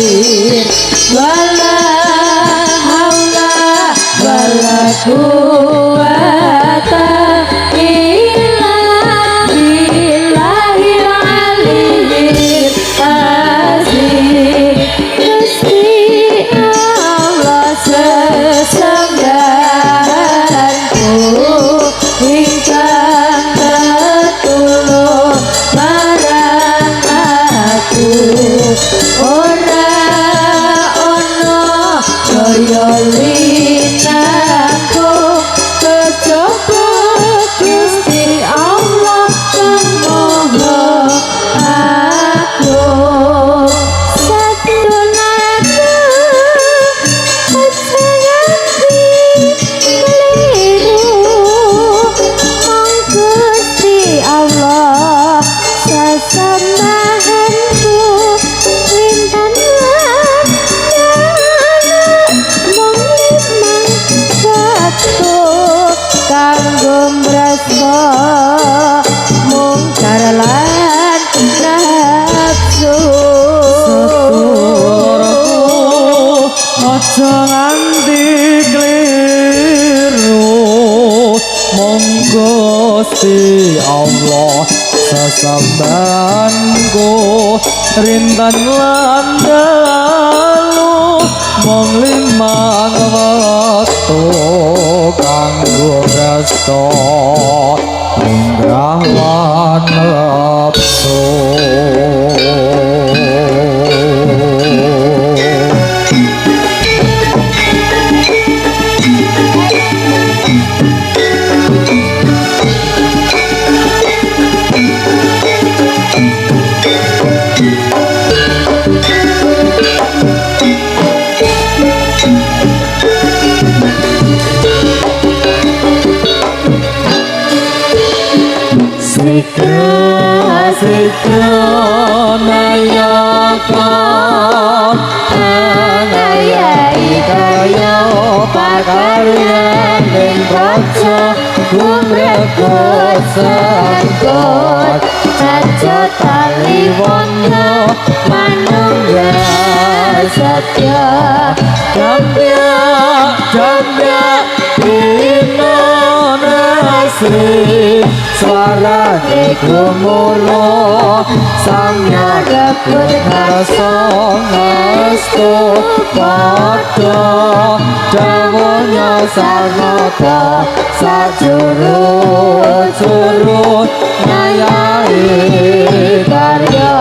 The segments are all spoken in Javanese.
lahir wala haula wala quwata illa billahil aliyyil azim. Gusti Allah sesembahanku ingkang tetulung marang aku, ora ono daya linaku kejaba Gusti Allah kang maha agung. Satulaku aja nganti keliru, mong Gusti Allah sesembahanku rintan lan mong limang waktu kanggo mrasa mungkar lan nafsu. Aja nganti kliru, mong Gusti Allah sesembahanku rintan lan dalu mong limang wektu kanggo resto indrah lan nafsu. Sikra nayaka anayai kaya pakaryan ning kaca kumrekut sangkut aja tali wanda manunggal satya jambya dina nasri suarane gumuruh samya dapet ngarasa ngastu padha dawuhnya sarnata sajurut-jurut ngayahi karya.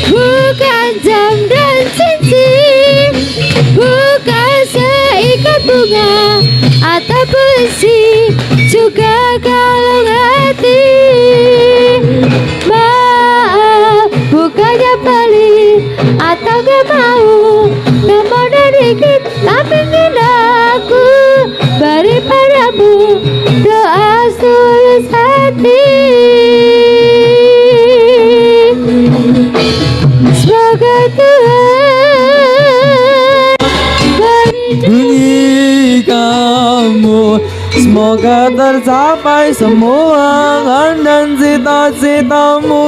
Bukan jam dan cincin, bukan seikat bunga atau puisi, juga kalung hati. mau nomor dikit tapi ingin aku beri padamu doa tulus hati. Semoga Tuhan bunyi kamu, semoga tercapai semua angan dan cita-citamu.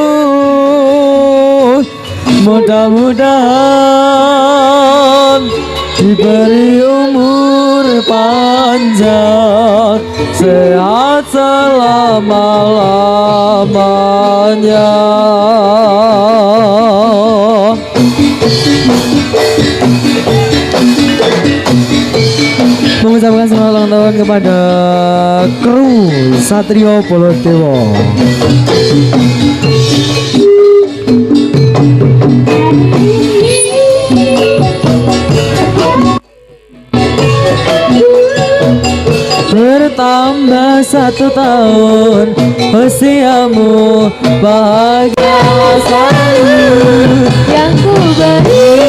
Mudah-mudahan diberi umur panjang, sehat selama-lamanya. Mengucapkan selamat ulang tahun kepada kru Satrio Bolotewo. Bertambah 1 tahun usiamu, bahagia selalu yang ku beri.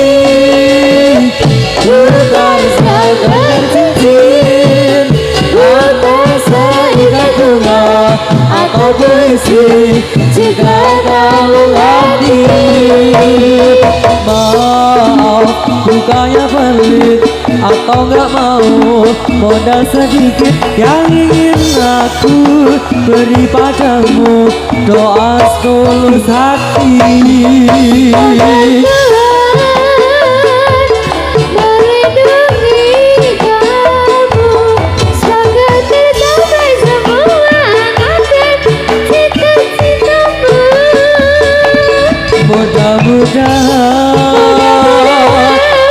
bukan sekadar cincin atau seikat bunga atau puisi, jika kamu hadir. Maaf bukannya pelit atau nggak mau, modal sedikit yang ingin aku beri padamu, doa tulus hati. Melindungi kamu, semoga tercapai semua angan dan cita-citamu. Mudah-mudahan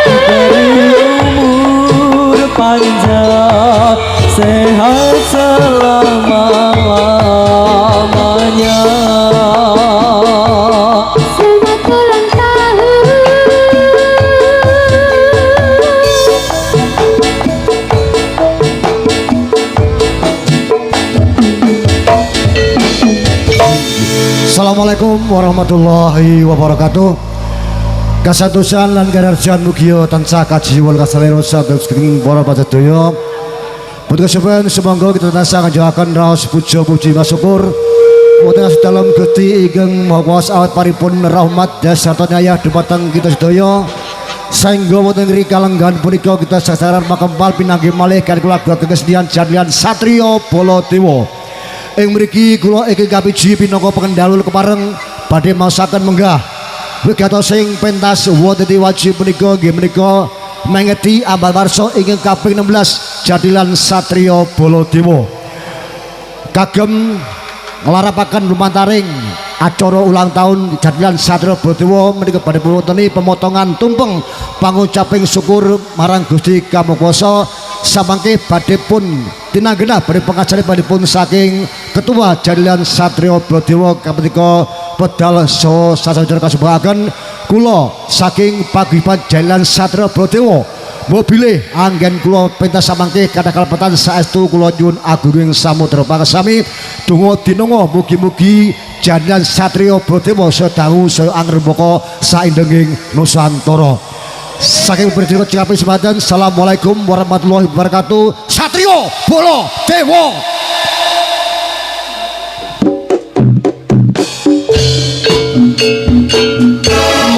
diberi umur panjang, sehat selama-lamanya. Selamat ulang tahun. Assalamualaikum warahmatullahi wabarakatuh. Kasatusan lan kadarjan mugia tansah kaji wal kasalero saged sedherek para pasedaya. Putra sepen semangga kita tansah kanjakaken raos puja puji masyukur wonten dalam Gusti Igeng Maha Kuwasa awet paripun rahmat dasarta nyayah dumateng kita sedaya. Saengga wonten rika lenggan punika kita sasaran makempal pinanggih malih kan kula kesedihan Jadlian Satrio Bolotewo. Ing mriki kula iki kapiji pinangka pengendal kepareng badhe maosaken menggah wigatos sing pentas wonten wajib punika nggih menika mengeti ambal warsa ingkang kaping 16 Jadilan Satrio Bolotewo kagem nglarapaken lumantaring acara ulang tahun Jadilan Satrio Bolotewo menika badhe wonten pemotongan tumpeng pangucaping syukur marang Gusti Kang Maha Kuwasa samangke badhe pun tinanggenah badhe pengajaran badhe pun saking Ketua Jadilan Satrio Bolotewo kapunika pedal so sasajar kasubahaken kula saking paguyuban Jadilan Satrio Bolotewo mobile anggen kula pentas samangke kada kalepetan saestu kula nyuwun agunging samudra pangasami donga dinonga mugi-mugi Jadilan Satrio Bolotewo sedangu saya angrembaka saindenging Nusantara. Saking berdiri capai sematan. Assalamualaikum warahmatullahi wabarakatuh. Satrio Bolotewo.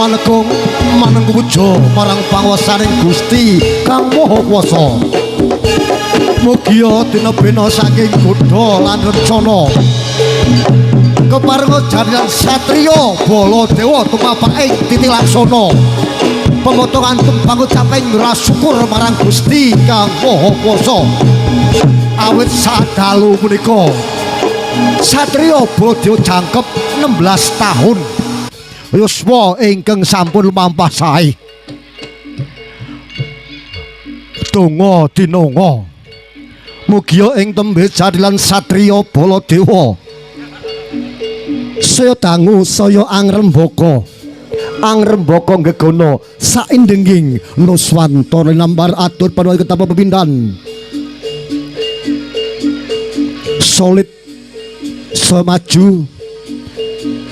Manekung manengku puja marang panguwasaning Gusti Kang Maha Kuwasa. Mugia dina bena saking godha lan rencana keparenga Jadilan Satrio Bolotewo tumapak ing titi laksana pemotongan tumpang caping rasukur marang Gusti Kang Maha Kuwasa. Awit sadalu punika Satrio Bolotewo jangkep 16 tahun yuswa ingkang sampun lumampah sae. Donga dinonga mugia ing tembe Jadilan Satrio Bolotewo saya dangu saya angrembaka gegono saindenging Nuswantara lambar atur panuwun ketapa pepindhan solid semaju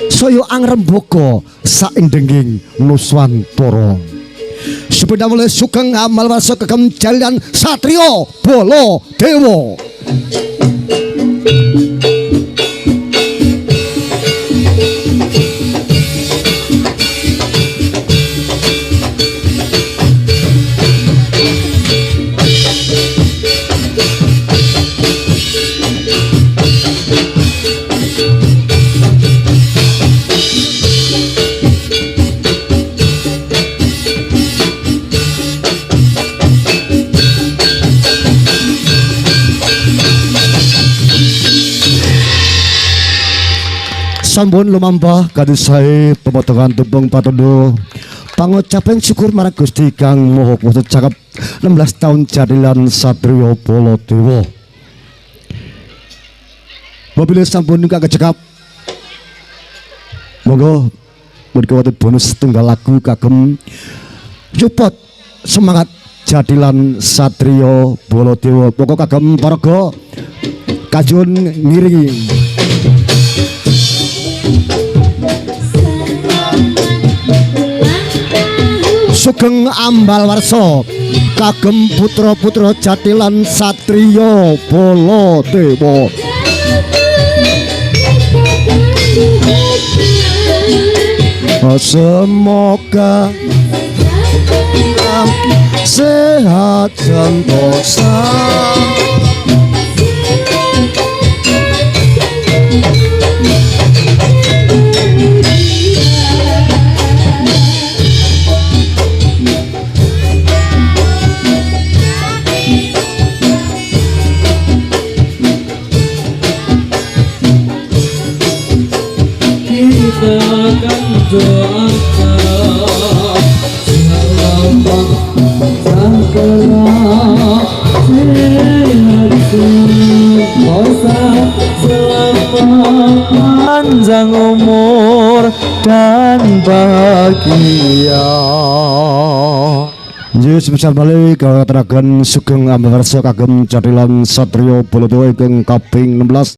saya angrembaka saindenging Nuswantara sepeda mulai Sugeng Amal Warsa kagem Jatilan Satrio Baladewa. Sampun lumampah kados sae pemotongan tumpeng patondo pangucapan syukur marang Gusti Kang Maha Kuwasa cakep 16 tahun Jatilan Satrio Baladewa. Mobil sampun kagak cekap. Monggo menika wonten bonus tunggal lagu kagem support semangat Jatilan Satrio Baladewa. Monggo kagem paraga kajun ngiringi. Sugeng Ambal Warsa kagem putra-putra Jatilan Satrio Baladewa. Semoga sehat sentosa. Kita akan doakan selamat sang kelak sehat sentosa, selamat panjang umur dan bahagia. Nggih sebesar balik katuraken Sugeng Amal Warsa kagem Jatilan Satrio Baladewa ingkang kaping 16.